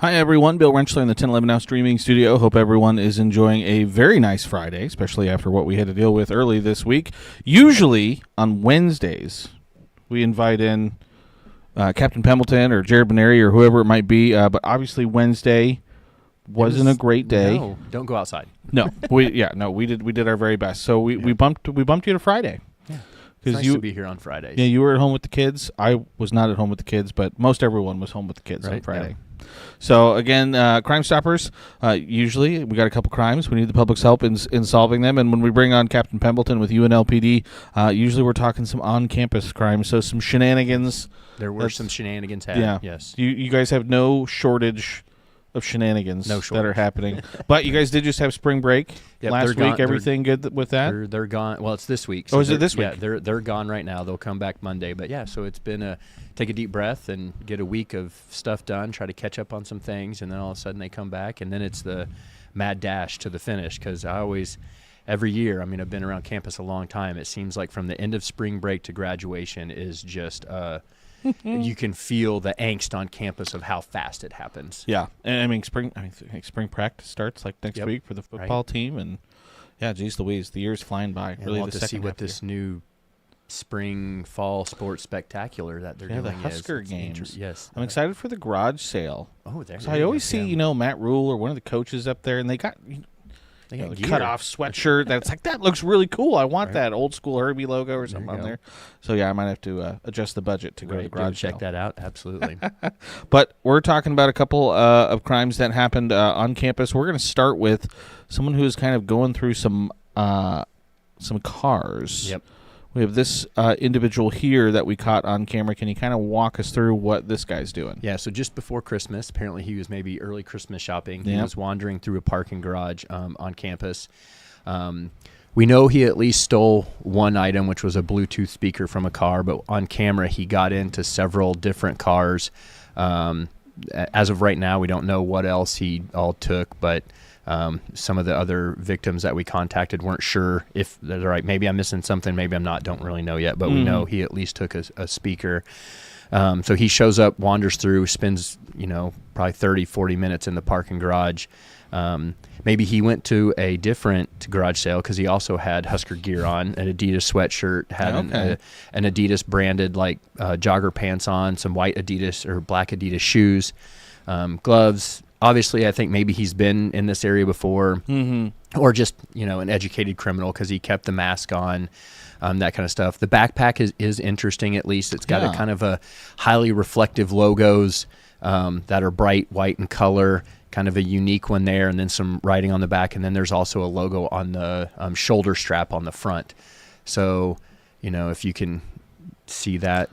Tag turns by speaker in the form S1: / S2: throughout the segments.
S1: Hi, everyone. Bill Renchler in the 1011 Now Streaming Studio. Hope everyone is enjoying a very nice Friday, especially after what we had to deal with early this week. Usually, on Wednesdays, we invite in Captain Pembleton or Jared Benary or whoever it might be, but obviously Wednesday wasn't a great day.
S2: No, don't go outside.
S1: No, we did our very best. So we bumped you to Friday.
S2: Yeah. It's nice to be here on Fridays.
S1: Yeah, you were at home with the kids. I was not at home with the kids, but most everyone was home with the kids on Friday. Yeah. So, again, Crime Stoppers, usually we got a couple crimes. We need the public's help in solving them. And when we bring on Captain Pembleton with UNLPD, usually we're talking some on-campus crimes, so some shenanigans.
S2: There were some shenanigans had,
S1: yeah.
S2: Yes.
S1: You guys have no shortage of shenanigans that are happening. But you guys did just have spring break last week. Everything good with that?
S2: They're gone. Well, it's this week. So
S1: is it this week?
S2: Yeah, they're gone right now. They'll come back Monday. But, yeah, so it's been take a deep breath and get a week of stuff done, try to catch up on some things, and then all of a sudden they come back. And then it's the mad dash to the finish because every year, I've been around campus a long time. It seems like from the end of spring break to graduation is just you can feel the angst on campus of how fast it happens.
S1: Yeah, and spring practice starts like next week for the football team, and yeah, geez Louise, the year's flying by.
S2: And
S1: really,
S2: we'll have to see what this new spring fall sports spectacular that they're doing.
S1: The Husker games.
S2: Yes,
S1: I'm excited for the garage sale.
S2: Oh, there.
S1: So I always see Matt Rule or one of the coaches up there, and they got. The cut-off sweatshirt. That's like that looks really cool. I want that old school Herbie logo or something on there. So yeah, I might have to adjust the budget to go to the garage sale.
S2: Check that out. Absolutely.
S1: But we're talking about a couple of crimes that happened on campus. We're going to start with someone who is kind of going through some cars.
S2: Yep.
S1: We have this individual here that we caught on camera. Can you kind of walk us through what this guy's doing?
S2: Yeah, so just before Christmas, apparently he was maybe early Christmas shopping. He was wandering through a parking garage on campus. We know he at least stole one item, which was a Bluetooth speaker from a car, but on camera he got into several different cars. As of right now, we don't know what else he all took, but some of the other victims that we contacted weren't sure if they're right. Maybe I'm missing something. Maybe I'm not. Don't really know yet. But we know he at least took a speaker. So he shows up, wanders through, spends probably 30, 40 minutes in the parking garage. Maybe he went to a different garage sale because he also had Husker gear on, an Adidas sweatshirt, had an Adidas branded jogger pants on, some white Adidas or black Adidas shoes, gloves. Obviously, I think maybe he's been in this area before, or just an educated criminal because he kept the mask on, that kind of stuff. The backpack is interesting. At least it's got a kind of a highly reflective logos that are bright white in color, kind of a unique one there, and then some writing on the back, and then there's also a logo on the shoulder strap on the front. So, if you can see that.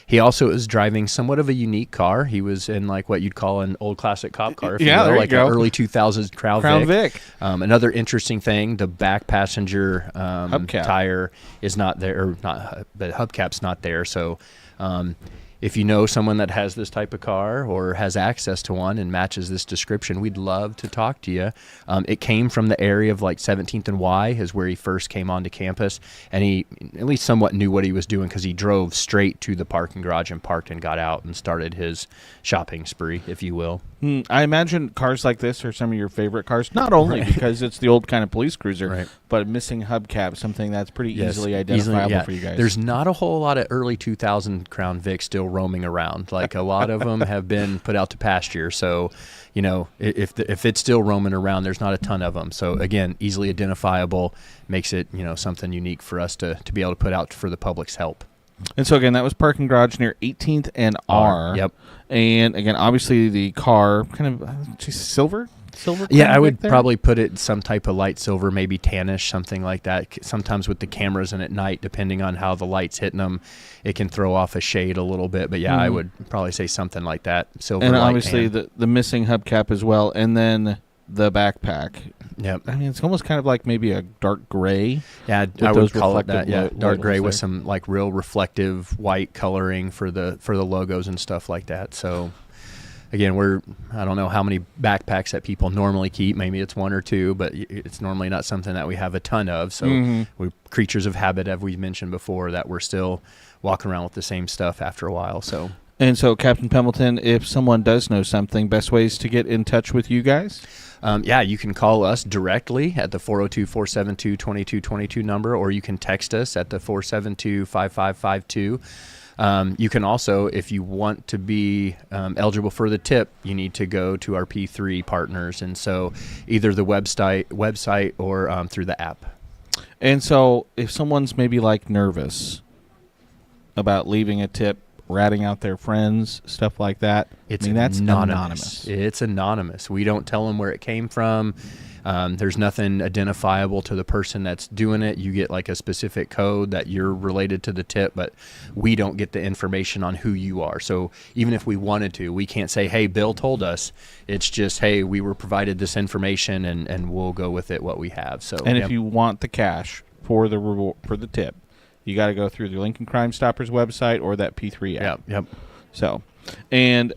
S2: He also is driving somewhat of a unique car. He was in what you'd call an old classic cop car,
S1: there you go.
S2: An early 2000s Crown Vic. Another interesting thing: the back passenger tire is not there, or not, the hubcap's not there. So, if you know someone that has this type of car or has access to one and matches this description, we'd love to talk to you. It came from the area of 17th and Y is where he first came onto campus, and he at least somewhat knew what he was doing because he drove straight to the parking garage and parked and got out and started his shopping spree, if you will.
S1: I imagine cars like this are some of your favorite cars, not only because it's the old kind of police cruiser, but missing hubcap, something that's pretty easily identifiable for you guys.
S2: There's not a whole lot of early 2000 Crown Vic still roaming around. A lot of them have been put out to pasture. So, if it's still roaming around, there's not a ton of them. So, again, easily identifiable makes it, something unique for us to be able to put out for the public's help.
S1: And so, again, that was parking garage near 18th and R.
S2: Yep.
S1: And, again, obviously the car, kind of silver?
S2: Yeah, I would probably put it some type of light silver, maybe tannish, something like that. Sometimes with the cameras and at night, depending on how the light's hitting them, it can throw off a shade a little bit. But, yeah, I would probably say something like that, silver.
S1: And obviously the missing hubcap as well. And then the backpack.
S2: Yep.
S1: It's almost kind of like maybe a dark gray.
S2: Yeah, I would call it that. Yeah, dark gray with some real reflective white coloring for the logos and stuff like that. So, again, I don't know how many backpacks that people normally keep. Maybe it's one or two, but it's normally not something that we have a ton of. So we're creatures of habit, as we mentioned before, that we're still walking around with the same stuff after a while. So
S1: And so, Captain Pembleton, if someone does know something, best ways to get in touch with you guys?
S2: Yeah, you can call us directly at the 402-472-2222 number, or you can text us at the 472-5552. You can also, if you want to be eligible for the tip, you need to go to our P3 partners, and so either the website or through the app.
S1: And so, if someone's maybe like nervous about leaving a tip, ratting out their friends, stuff like that, that's anonymous.
S2: It's anonymous. We don't tell them where it came from. There's nothing identifiable to the person that's doing it. You get like a specific code that you're related to the tip, but we don't get the information on who you are. So even if we wanted to, we can't say, hey, Bill told us. It's just, hey, we were provided this information, and we'll go with it what we have. So,
S1: and if you want the cash for the reward, for the tip, you got to go through the Lincoln Crime Stoppers website or that P3 app.
S2: Yep.
S1: So, and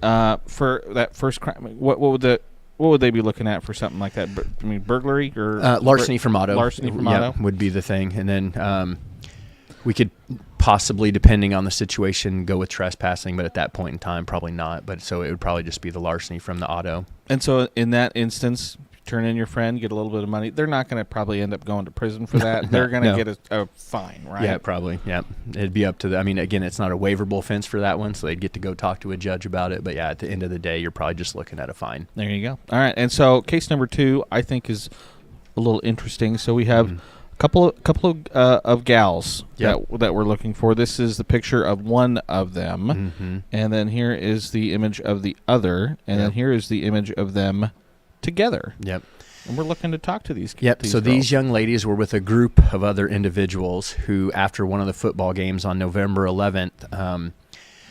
S1: for that first crime, what would they be looking at for something like that? I mean, burglary or
S2: larceny from auto.
S1: Larceny from auto
S2: would be the thing, and then we could possibly, depending on the situation, go with trespassing, but at that point in time, probably not. But so it would probably just be the larceny from the auto.
S1: And so in that instance, turn in your friend, get a little bit of money. They're not going to probably end up going to prison for that. They're going to get a fine, right?
S2: Yeah, probably. Yeah, it'd be up to I mean, again, it's not a waiverable offense for that one, so they'd get to go talk to a judge about it. But yeah, at the end of the day, you're probably just looking at a fine.
S1: There you go. All right, and so case number 2, I think, is a little interesting. So we have a couple of gals that we're looking for. This is the picture of one of them, and then here is the image of the other, and then here is the image of them together.
S2: Yep.
S1: And we're looking to talk to these.
S2: Yep.
S1: These
S2: so
S1: girls.
S2: These young ladies were with a group of other individuals who, after one of the football games on November 11th,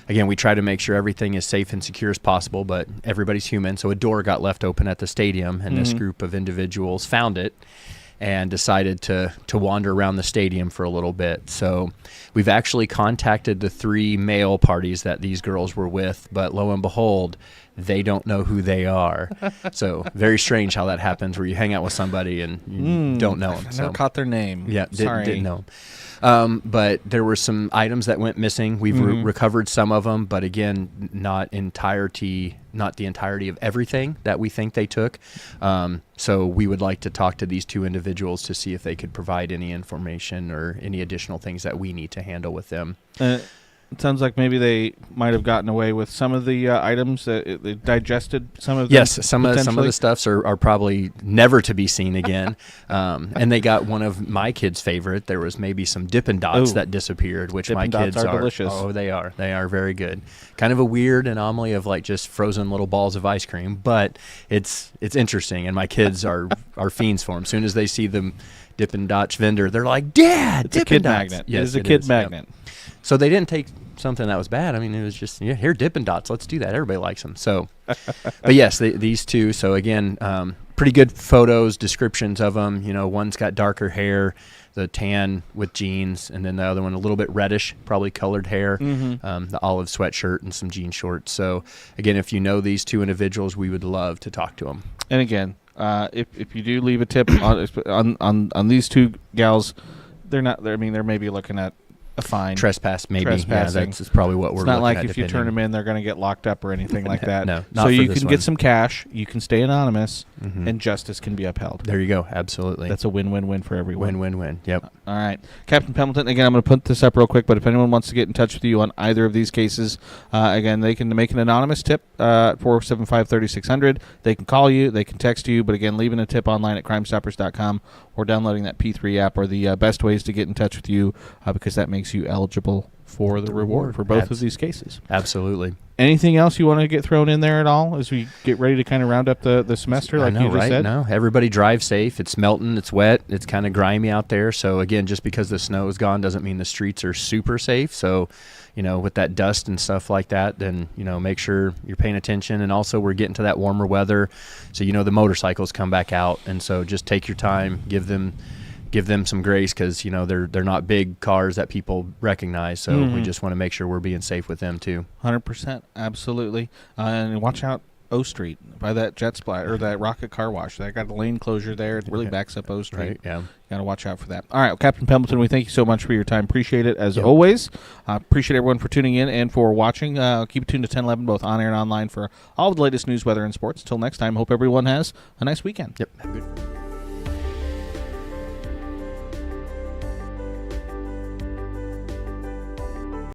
S2: again, we try to make sure everything is safe and secure as possible, but everybody's human. So a door got left open at the stadium, and this group of individuals found it and decided to wander around the stadium for a little bit. So we've actually contacted the 3 male parties that these girls were with, but lo and behold, they don't know who they are. So very strange how that happens, where you hang out with somebody and you don't know them.
S1: I never caught their name.
S2: Yeah,
S1: Sorry.
S2: didn't know them. But there were some items that went missing. We've recovered some of them, but again, not the entirety of everything that we think they took. So we would like to talk to these 2 individuals to see if they could provide any information or any additional things that we need to handle with them.
S1: It sounds like maybe they might have gotten away with some of the items. They digested some of them.
S2: Yes, some of the stuffs are probably never to be seen again. And they got one of my kids' favorite. There was maybe some Dippin' Dots that disappeared, which my kids
S1: are delicious.
S2: Oh, they are. They are very good. Kind of a weird anomaly of like just frozen little balls of ice cream, but it's interesting, and my kids are fiends for them. As soon as they see the Dippin' Dots vendor, they're like, "Dad,
S1: it's a kid magnet."
S2: Yes,
S1: it is a kid magnet.
S2: Yep. So they didn't take something that was bad. I mean, it was just, here, Dippin' Dots. Let's do that. Everybody likes them. So, but yes, these 2. So again, pretty good photos, descriptions of them. You know, one's got darker hair, the tan with jeans, and then the other one a little bit reddish, probably colored hair, the olive sweatshirt and some jean shorts. So again, if you know these 2 individuals, we would love to talk to them.
S1: And again, if you do leave a tip on these 2 gals, they're not. They're maybe looking at a fine.
S2: Trespass, maybe.
S1: Trespassing.
S2: Yeah, that's probably what we're looking at.
S1: It's not like if you turn them in, they're going to get locked up or anything like that.
S2: No, not
S1: so
S2: for
S1: you
S2: this
S1: can
S2: one.
S1: get some cash, you can stay anonymous, and justice can be upheld.
S2: There you go. Absolutely.
S1: That's a win-win-win for everyone.
S2: Win-win-win. Yep.
S1: All right. Captain Pembleton, again, I'm going to put this up real quick, but if anyone wants to get in touch with you on either of these cases, again, they can make an anonymous tip at 475-3600. They can call you. They can text you. But again, leaving a tip online at crimestoppers.com or downloading that P3 app are the best ways to get in touch with you because that makes you eligible for the reward for both of these cases.
S2: Absolutely.
S1: Anything else you want to get thrown in there at all as we get ready to kind of round up the semester like you just said?
S2: No, everybody drive safe. It's melting. It's wet. It's kind of grimy out there. So, again, just because the snow is gone doesn't mean the streets are super safe. So, you know, with that dust and stuff like that, then, you know, make sure you're paying attention. And also we're getting to that warmer weather. So, you know, the motorcycles come back out. And so just take your time, give them some grace because, you know, they're not big cars that people recognize. So we just want to make sure we're being safe with them too.
S1: 100%. Absolutely. And watch out O Street by that jet splash or that Rocket Car Wash. That got a lane closure there. It really backs up O Street.
S2: Right, yeah.
S1: Got to watch out for that. All right, well, Captain Pembleton, we thank you so much for your time. Appreciate it as always. Appreciate everyone for tuning in and for watching. Keep it tuned to 1011, both on air and online, for all of the latest news, weather, and sports. Until next time, hope everyone has a nice weekend.
S2: Yep. Have a good